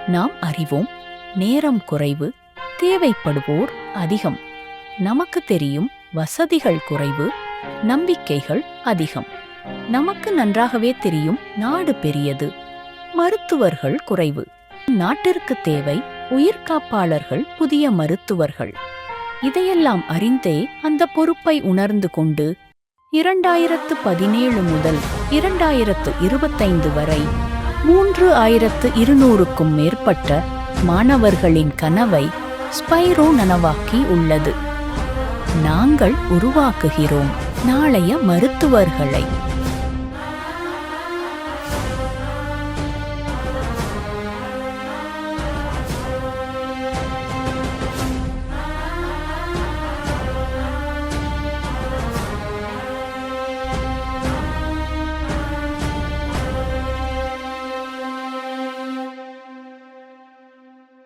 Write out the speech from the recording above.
நாம் அறிவோம், நேரம் குறைவு, தேவைப்படுவோர் அதிகம். நமக்கு தெரியும், வசதிகள் குறைவு, நம்பிக்கைகள் அதிகம். நமக்கு நன்றாகவே தெரியும், நாடு பெரியது, மருத்துவர்கள் குறைவு. நாட்டிற்கு தேவை உயிர்காப்பாளர்கள், புதிய மருத்துவர்கள். இதையெல்லாம் அறிந்தே அந்த பொறுப்பை உணர்ந்து கொண்டு 2017 முதல் 2025 வரை 3200க்கும் மேற்பட்ட மாணவர்களின் கனவை ஸ்பைரோ நனவாக்கி உள்ளது. நாங்கள் உருவாக்குகிறோம் நாளைய மருத்துவர்களை.